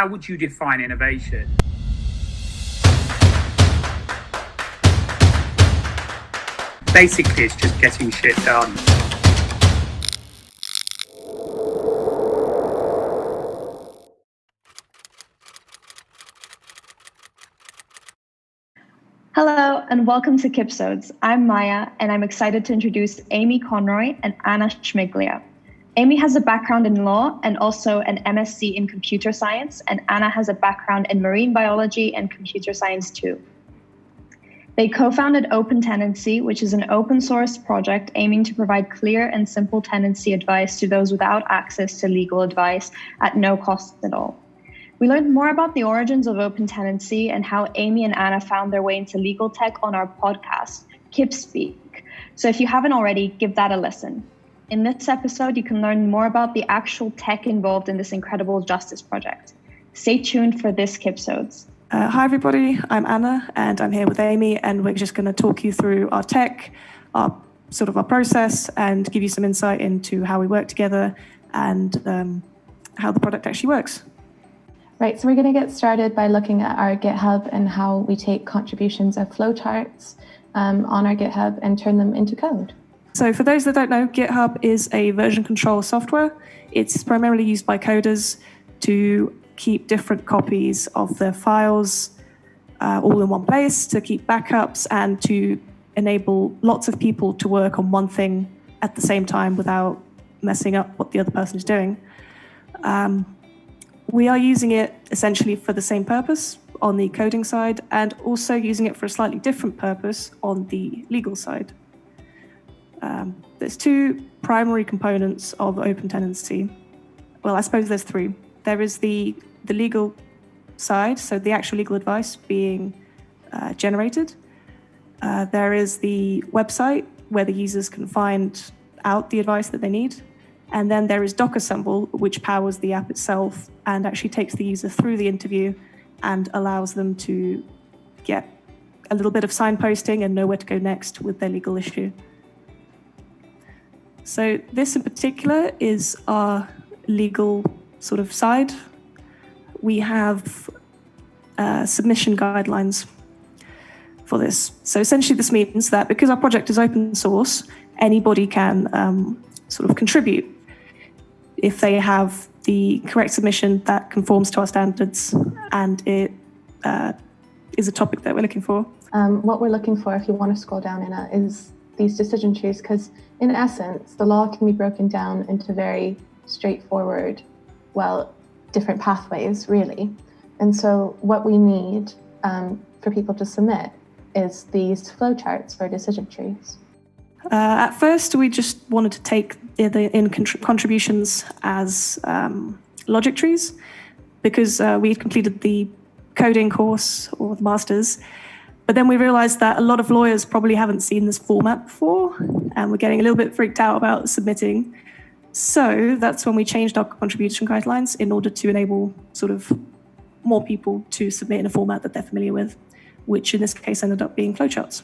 how would you define innovation? Basically, it's just getting shit done. Hello and welcome to KIIPSODES. I'm Maya and I'm excited to introduce Amy Conroy and Anna Schmiglia. Amy has a background in law and also an MSc in computer science, and Anna has a background in marine biology and computer science too. They co-founded OpenTenancy, which is an open source project aiming to provide clear and simple tenancy advice to those without access to legal advice at no cost at all. We learned more about the origins of OpenTenancy and how Amy and Anna found their way into legal tech on our podcast, KIIPSpeak. So if you haven't already, give that a listen. In this episode, you can learn more about the actual tech involved in this incredible justice project. Stay tuned for this KIIPSODES. Hi everybody, I'm Anna and I'm here with Amy, and we're just going to talk you through our tech, our process, and give you some insight into how we work together and how the product actually works. Right, so we're going to get started by looking at our GitHub and how we take contributions of flowcharts on our GitHub and turn them into code. So for those that don't know, GitHub is a version control software. It's primarily used by coders to keep different copies of their files all in one place, to keep backups, and to enable lots of people to work on one thing at the same time without messing up what the other person is doing. We are using it essentially for the same purpose on the coding side, and also using it for a slightly different purpose on the legal side. There's two primary components of OpenTenancy. Well, I suppose there's three. There is the legal side, so the actual legal advice being generated. There is the website where the users can find out the advice that they need. And then there is Docassemble, which powers the app itself and actually takes the user through the interview and allows them to get a little bit of signposting and know where to go next with their legal issue. So this in particular is our legal side. We have submission guidelines for this. So essentially this means that because our project is open source, anybody can contribute if they have the correct submission that conforms to our standards and it is a topic that we're looking for. What we're looking for, if you want to scroll down in it, is these decision trees, because in essence, the law can be broken down into very straightforward, different pathways, really. And so what we need for people to submit is these flowcharts for decision trees. At first, we just wanted to take the contributions as logic trees because we had completed the coding course or the master's. But then we realized that a lot of lawyers probably haven't seen this format before, and we're getting a little bit freaked out about submitting. So that's when we changed our contribution guidelines in order to enable more people to submit in a format that they're familiar with, which in this case ended up being flowcharts.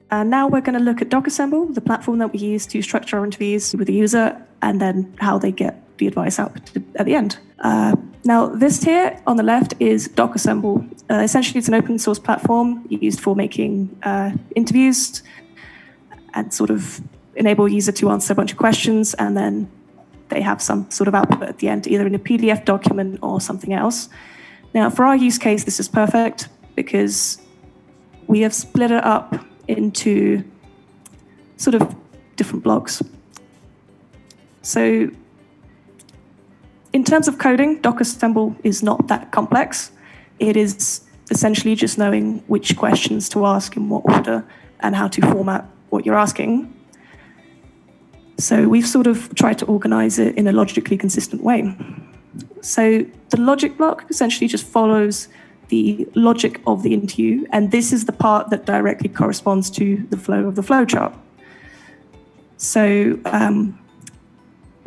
And now we're going to look at Docassemble, the platform that we use to structure our interviews with the user, and then how they get the advice out at the end. Now, this here on the left is Docassemble. Essentially, it's an open source platform used for making interviews and enable a user to answer a bunch of questions, and then they have some output at the end, either in a PDF document or something else. Now, for our use case, this is perfect because we have split it up into different blocks. So in terms of coding, Docassemble is not that complex. It is essentially just knowing which questions to ask in what order and how to format what you're asking. So we've tried to organize it in a logically consistent way. So the logic block essentially just follows the logic of the interview, and this is the part that directly corresponds to the flow of the flowchart. So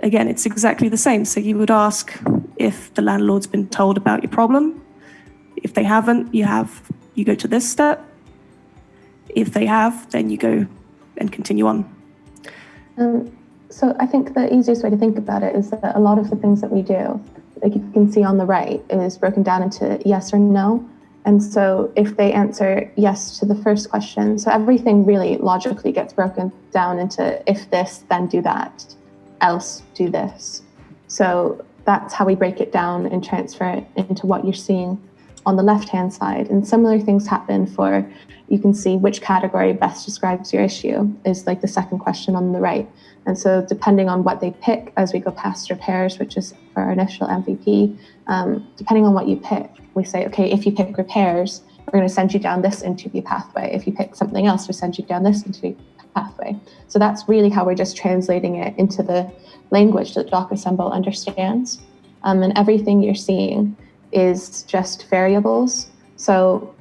again, it's exactly the same. So you would ask if the landlord's been told about your problem. If they haven't, you go to this step. If they have, then you go and continue on. So I think the easiest way to think about it is that a lot of the things that we do, like you can see on the right, is broken down into yes or no. And so if they answer yes to the first question, so everything really logically gets broken down into if this, then do that, else do this. So that's how we break it down and transfer it into what you're seeing on the left-hand side. And similar things happen for, you can see which category best describes your issue is like the second question on the right. And so depending on what they pick as we go past repairs, which is for our initial MVP, depending on what you pick, we say, okay, if you pick repairs, we're going to send you down this interview pathway. If you pick something else, we send you down this interview pathway. So that's really how we're just translating it into the language that DocAssemble understands. And everything you're seeing is just variables. So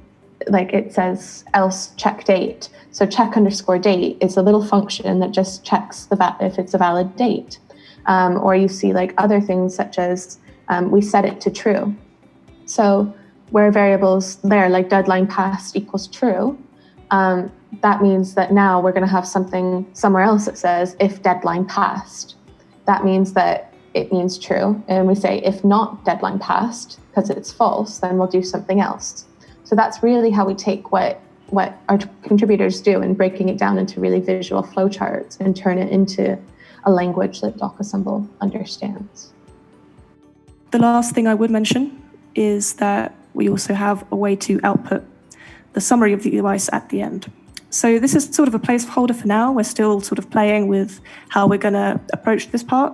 like it says else check date. So check underscore date is a little function that just checks if it's a valid date. Or you see like other things such as we set it to true. So where variables there, like deadline passed equals true, that means that now we're going to have something somewhere else that says if deadline passed. That means that it means true. And we say if not deadline passed, because it's false, then we'll do something else. So that's really how we take what our contributors do in breaking it down into really visual flowcharts and turn it into a language that DocAssemble understands. The last thing I would mention is that we also have a way to output the summary of the device at the end. So this is sort of a placeholder for now. We're still sort of playing with how we're going to approach this part.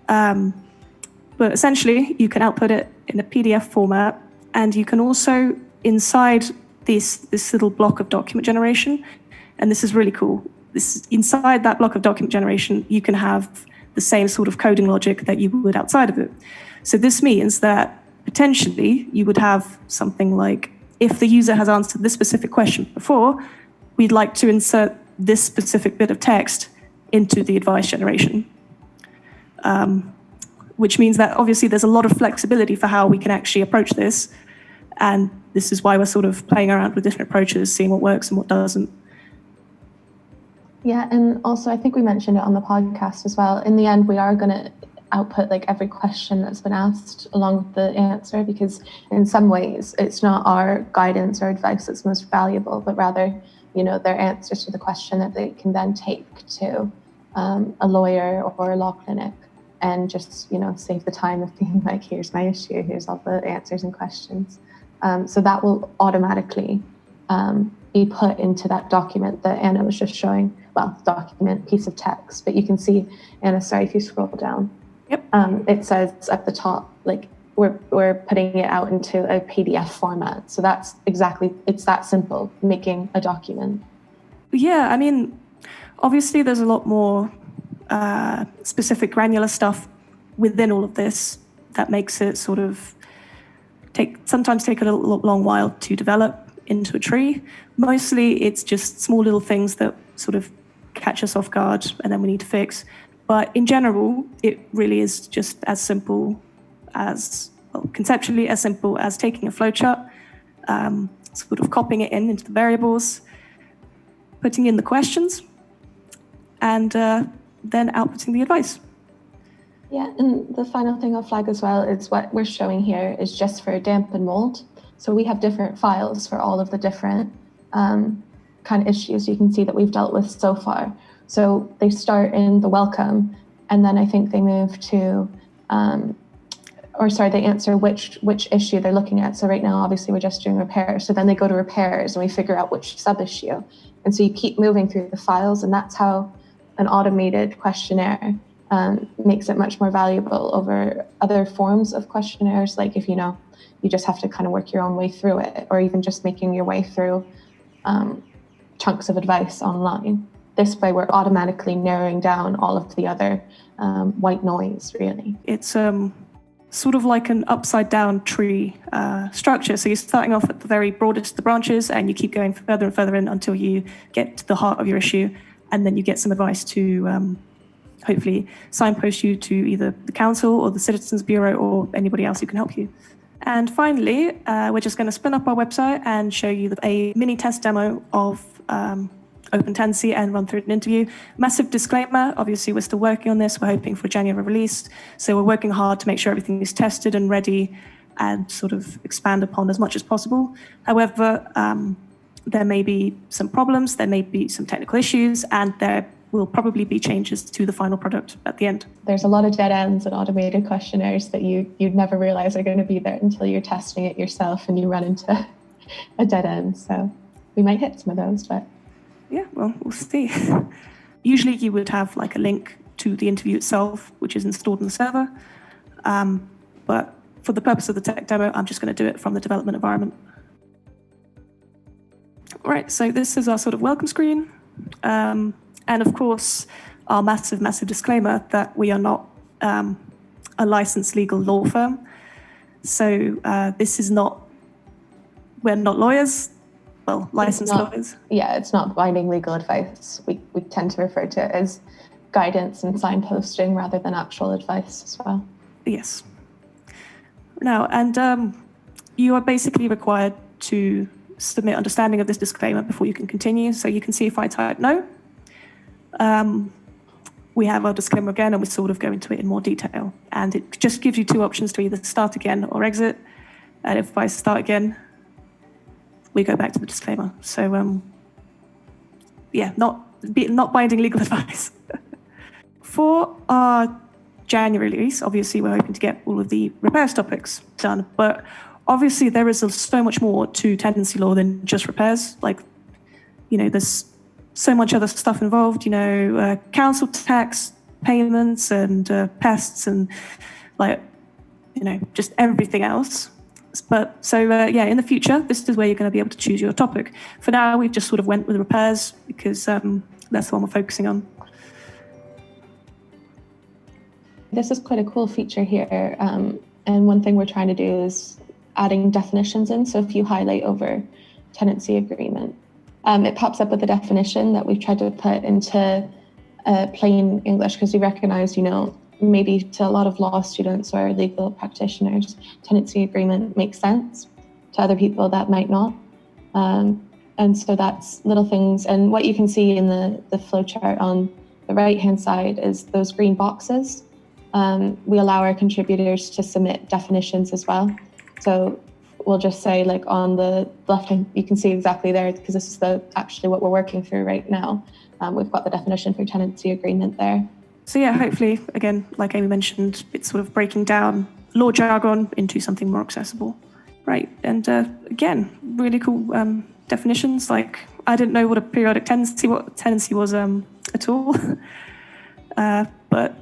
But essentially, you can output it in a PDF format, and you can also, inside this little block of document generation, and this is really cool, inside that block of document generation, you can have the same sort of coding logic that you would outside of it. So this means that potentially you would have something like, if the user has answered this specific question before, we'd like to insert this specific bit of text into the advice generation. Which means that obviously there's a lot of flexibility for how we can actually approach this. And this is why we're sort of playing around with different approaches, seeing what works and what doesn't. Yeah, and also I think we mentioned it on the podcast as well. In the end, we are going to output like every question that's been asked along with the answer, because in some ways it's not our guidance or advice that's most valuable, but rather, their answers to the question that they can then take to a lawyer or a law clinic and just, save the time of being like, here's my issue, here's all the answers and questions. So that will automatically be put into that document that Anna was just showing, document, piece of text. But you can see, Anna, sorry, if you scroll down, yep. It says at the top, like we're putting it out into a PDF format. So that's it's that simple, making a document. Yeah, I mean, obviously there's a lot more specific granular stuff within all of this that makes it sort of sometimes take a long while to develop into a tree. Mostly it's just small little things that sort of catch us off guard and then we need to fix. But in general, it really is just as simple as, conceptually as simple as taking a flowchart, sort of copying it into the variables, putting in the questions, and then outputting the advice. Yeah, and the final thing I'll flag as well is what we're showing here is just for damp and mold. So we have different files for all of the different kind of issues you can see that we've dealt with so far. So they start in the welcome, and then I think they move to, they answer which issue they're looking at. So right now, obviously, we're just doing repairs. So then they go to repairs, and we figure out which sub-issue. And so you keep moving through the files, and that's how an automated questionnaire makes it much more valuable over other forms of questionnaires. Like if, you just have to kind of work your own way through it, or even just making your way through chunks of advice online. This way, we're automatically narrowing down all of the other white noise, really. It's sort of like an upside down tree structure. So you're starting off at the very broadest of the branches, and you keep going further and further in until you get to the heart of your issue. And then you get some advice to hopefully signpost you to either the council or the Citizens Bureau or anybody else who can help you. And finally, we're just going to spin up our website and show you a mini test demo of OpenTenancy and run through an interview. Massive disclaimer, obviously we're still working on this. We're hoping for January release. So we're working hard to make sure everything is tested and ready and sort of expand upon as much as possible. However, there may be some problems, there may be some technical issues, and there will probably be changes to the final product at the end. There's a lot of dead ends and automated questionnaires that you'd never realize are going to be there until you're testing it yourself and you run into a dead end. So we might hit some of those, but yeah, well, we'll see. Usually you would have like a link to the interview itself, which is installed in the server. But for the purpose of the tech demo, I'm just going to do it from the development environment. All right, so this is our sort of welcome screen. And of course, our massive, massive disclaimer that we are not a licensed legal law firm. So this is not, we're not lawyers, well, licensed lawyers. Yeah, it's not binding legal advice. We tend to refer to it as guidance and signposting rather than actual advice as well. Yes. Now, and you are basically required to submit understanding of this disclaimer before you can continue. So you can see if I type no, we have our disclaimer again, and we sort of go into it in more detail. And it just gives you two options to either start again or exit. And if I start again, we go back to the disclaimer. So, yeah, not binding legal advice. For our January release, obviously, we're hoping to get all of the repairs topics done. But obviously, there is so much more to tenancy law than just repairs. Like, you know, there's so much other stuff involved, you know, council tax payments and pests and, like, you know, just everything else. But so, yeah, in the future, this is where you're going to be able to choose your topic. For now, we've just sort of went with repairs because that's the one we're focusing on. This is quite a cool feature here. And one thing we're trying to do is adding definitions in. So if you highlight over tenancy agreement, it pops up with a definition that we've tried to put into plain English because we recognize, you know, maybe to a lot of law students or legal practitioners, tenancy agreement makes sense. To other people, that might not. And so that's little things. And what you can see in the flowchart on the right-hand side is those green boxes. We allow our contributors to submit definitions as well. So we'll just say, like, on the left hand, you can see exactly there, because this is actually what we're working through right now. We've got the definition for tenancy agreement there. So yeah, hopefully, again, like Amy mentioned, it's sort of breaking down law jargon into something more accessible. Right, and again, really cool definitions. Like, I didn't know what a periodic tenancy was at all. But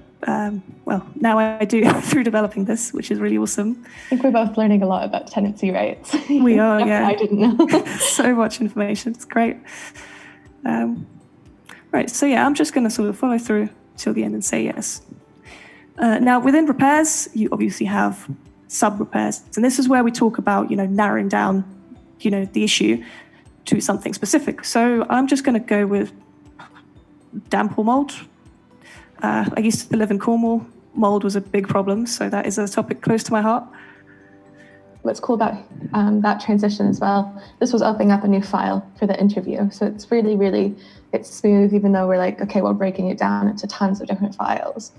well, now I do through developing this, which is really awesome. I think we're both learning a lot about tenancy rights. We are, yeah. I didn't know. So much information, it's great. Right, so yeah, I'm just going to sort of follow through till the end and say yes. Now, within repairs, you obviously have sub-repairs, and this is where we talk about, you know, narrowing down, you know, the issue to something specific. So I'm just going to go with damp or mold. I used to live in Cornwall. Mold was a big problem, so that is a topic close to my heart. What's cool about that transition as well, this was opening up a new file for the interview. So it's really, really, it's smooth, even though we're like, okay, we're breaking it down into tons of different files.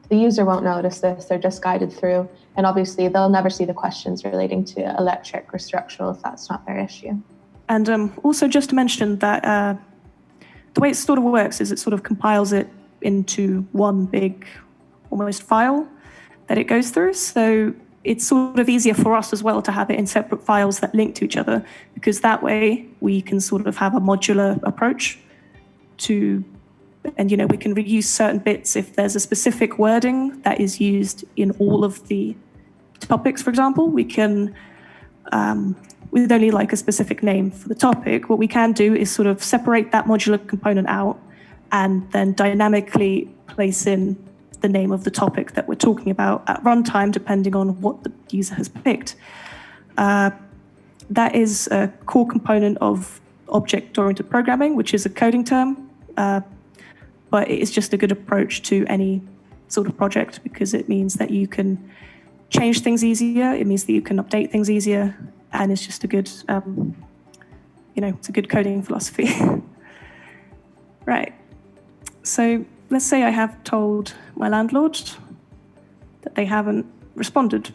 The user won't notice this, they're just guided through. And obviously they'll never see the questions relating to electric or structural if that's not their issue. And also just to mention that the way it sort of works is it sort of compiles it into one big, almost file that it goes through. So it's sort of easier for us as well to have it in separate files that link to each other, because that way we can sort of have a modular approach to, and, you know, we can reuse certain bits if there's a specific wording that is used in all of the topics, for example. We can, with only like a specific name for the topic, what we can do is sort of separate that modular component out and then dynamically place in the name of the topic that we're talking about at runtime, depending on what the user has picked. That is a core component of object-oriented programming, which is a coding term, but it is just a good approach to any sort of project because it means that you can change things easier, it means that you can update things easier, and it's just a good, you know, it's a good coding philosophy. Right. So let's say I have told my landlord that they haven't responded.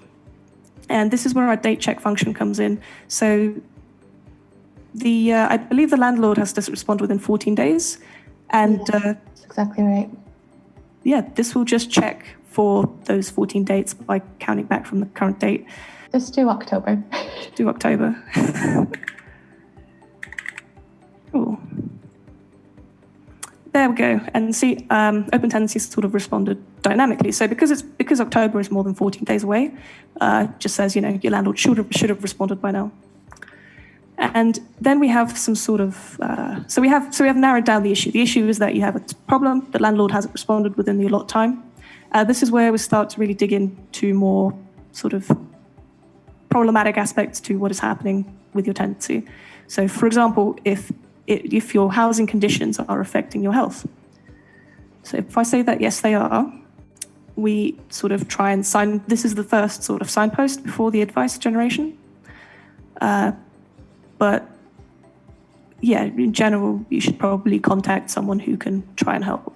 And this is where our date check function comes in. So I believe the landlord has to respond within 14 days. And that's exactly right. This will just check for those 14 dates by counting back from the current date. Just do October. Do October. Cool. There we go. And see, OpenTenancy sort of responded dynamically. So because October is more than 14 days away, just says, your landlord should have responded by now. And then we have some sort of so we have narrowed down the issue. The issue is that you have a problem. The landlord hasn't responded within the allotted time. This is where we start to really dig into more sort of problematic aspects to what is happening with your tenancy. So, for example, if your housing conditions are affecting your health. So if I say that yes, they are, we sort of try and sign. This is the first sort of signpost before the advice generation. But yeah, in general, you should probably contact someone who can try and help.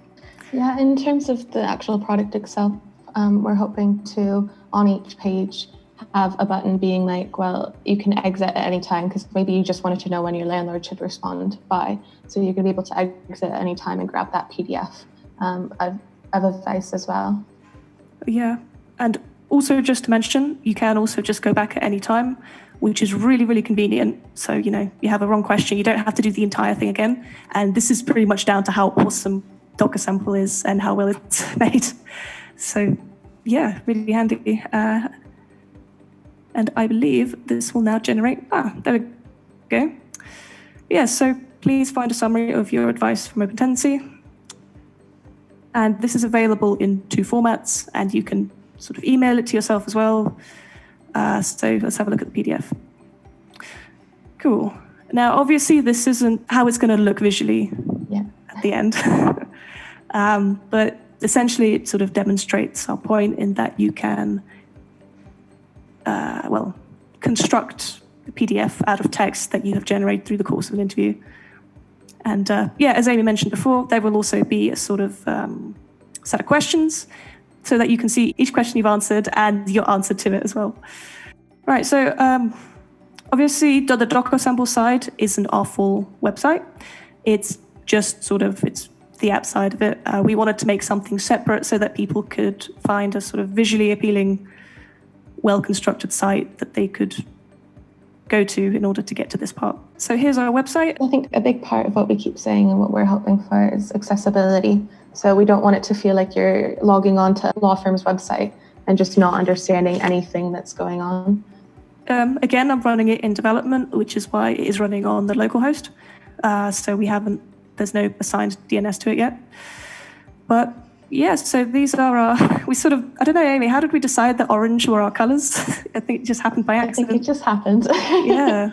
Yeah, in terms of the actual product itself, we're hoping to, on each page, have a button being like, well, you can exit at any time, because maybe you just wanted to know when your landlord should respond by. So you're going to be able to exit at any time and grab that PDF of advice as well. Yeah, and also just to mention, you can also just go back at any time, which is really, really convenient. So, you have a wrong question, you don't have to do the entire thing again. And this is pretty much down to how awesome Docker sample is and how well it's made. So yeah, really handy. And I believe this will now generate, there we go. Yeah, so please find a summary of your advice from OpenTenancy. And this is available in 2 formats, and you can sort of email it to yourself as well. So let's have a look at the PDF. Cool. Now, obviously, this isn't how it's going to look visually at the end. But essentially, it sort of demonstrates our point in that you can construct the PDF out of text that you have generated through the course of an interview. And as Amy mentioned before, there will also be a sort of set of questions so that you can see each question you've answered and your answer to it as well. Right, so obviously the Docker sample side isn't our full website. It's just it's the app side of it. We wanted to make something separate so that people could find a sort of visually appealing, well-constructed site that they could go to in order to get to this part. So here's our website. I think a big part of what we keep saying and what we're hoping for is accessibility. So we don't want it to feel like you're logging on to a law firm's website and just not understanding anything that's going on. Again, I'm running it in development, which is why it is running on the local host. So there's no assigned DNS to it yet. But yeah, so these are I don't know, Amy, how did we decide that orange were our colors? I think it just happened by accident. I think it just happened. Yeah,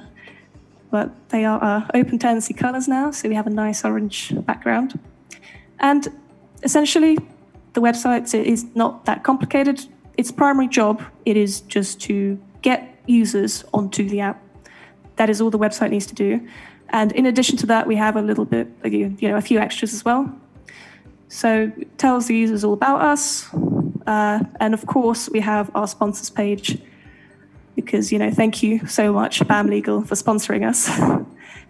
but they are our OpenTenancy colors now, so we have a nice orange background. And essentially, the website is not that complicated. Its primary job, it is just to get users onto the app. That is all the website needs to do. And in addition to that, we have a little bit, a few extras as well. So it tells the users all about us. And of course, we have our sponsors page because, thank you so much, BAM Legal, for sponsoring us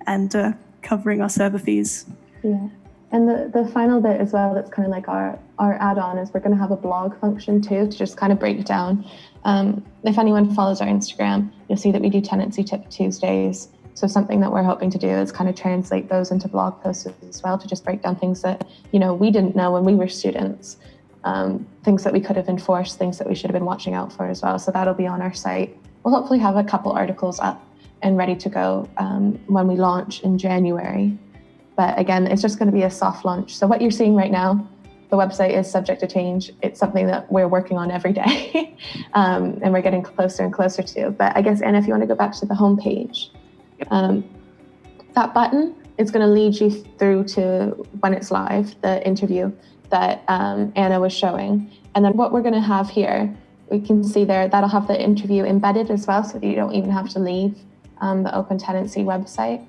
and covering our server fees. Yeah. And the final bit as well, that's kind of like our add-on, is we're going to have a blog function too, to just kind of break down. If anyone follows our Instagram, you'll see that we do Tenancy Tip Tuesdays. So something that we're hoping to do is kind of translate those into blog posts as well, to just break down things that, we didn't know when we were students, things that we could have enforced, things that we should have been watching out for as well. So that'll be on our site. We'll hopefully have a couple articles up and ready to go when we launch in January. But again, it's just going to be a soft launch. So what you're seeing right now, the website is subject to change. It's something that we're working on every day and we're getting closer and closer to. But I guess, Anna, if you want to go back to the homepage, that button is going to lead you through to when it's live, the interview that Anna was showing. And then what we're going to have here, we can see there, that'll have the interview embedded as well, so that you don't even have to leave the OpenTenancy website.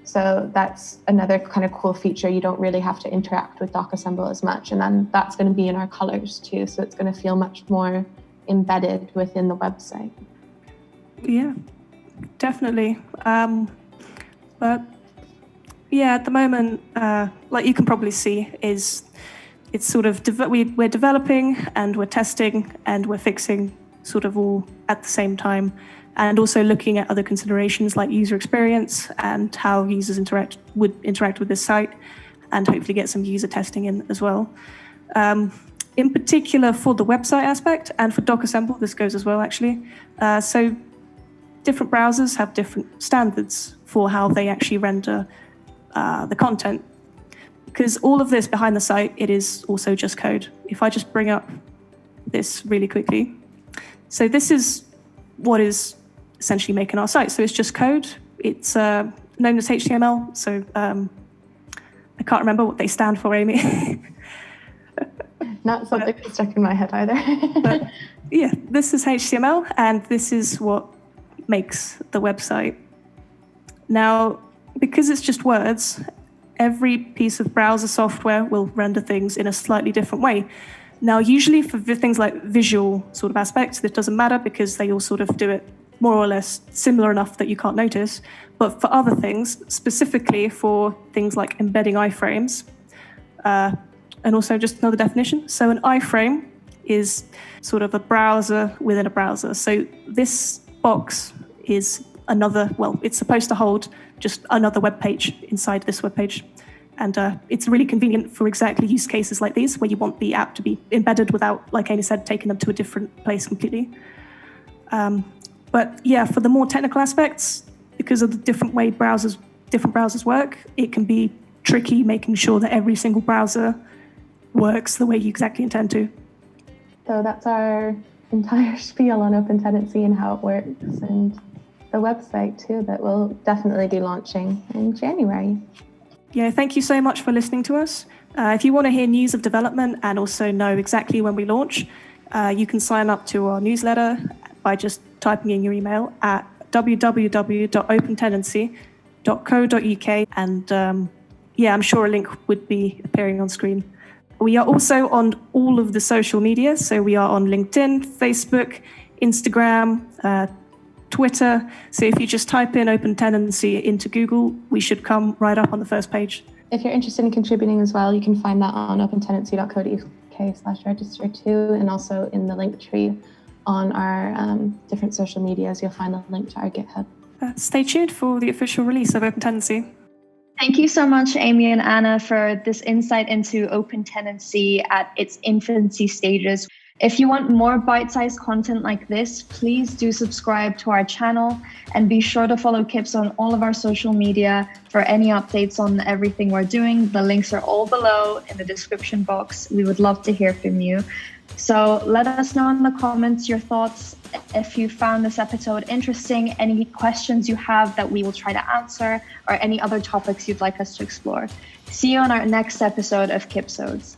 So that's another kind of cool feature. You don't really have to interact with docassemble as much. And then that's going to be in our colors too. So it's going to feel much more embedded within the website. Yeah, definitely. But yeah, at the moment, like you can probably see, it's sort of we're developing and we're testing and we're fixing sort of all at the same time, and also looking at other considerations like user experience and how users interact with this site, and hopefully get some user testing in as well. In particular for the website aspect and for docassemble, this goes as well actually. So different browsers have different standards for how they actually render the content. Because all of this behind the site, it is also just code. If I just bring up this really quickly. So this is what is essentially making our site. So it's just code. It's known as HTML. So I can't remember what they stand for, Amy. Not something that stuck in my head either. But yeah, this is HTML, and this is what makes the website. Now, because it's just words, every piece of browser software will render things in a slightly different way. Now, usually for things like visual sort of aspects, this doesn't matter because they all sort of do it more or less similar enough that you can't notice. But for other things, specifically for things like embedding iframes, and also just another definition. So an iframe is sort of a browser within a browser. So this box is another, well, it's supposed to hold just another web page inside this web page. And it's really convenient for exactly use cases like these, where you want the app to be embedded without, like Amy said, taking them to a different place completely. But yeah, for the more technical aspects, because of the different browsers work, it can be tricky making sure that every single browser works the way you exactly intend to. So that's our entire spiel on OpenTenancy and how it works, and the website too that we'll definitely be launching in January. Yeah, thank you so much for listening to us. If you want to hear news of development and also know exactly when we launch, you can sign up to our newsletter by just typing in your email at www.opentenancy.co.uk, and yeah, I'm sure a link would be appearing on screen. We are also on all of the social media, so we are on LinkedIn, Facebook, Instagram, Twitter. So if you just type in OpenTenancy into Google, we should come right up on the first page. If you're interested in contributing as well, you can find that on opentenancy.co.uk/register too, and also in the link tree on our different social medias, you'll find a link to our GitHub. Stay tuned for the official release of OpenTenancy. Thank you so much, Amy and Anna, for this insight into OpenTenancy at its infancy stages. If you want more bite-sized content like this, please do subscribe to our channel and be sure to follow KIPS on all of our social media for any updates on everything we're doing. The links are all below in the description box. We would love to hear from you. So let us know in the comments your thoughts. If you found this episode interesting, any questions you have that we will try to answer, or any other topics you'd like us to explore. See you on our next episode of KIIPSODES.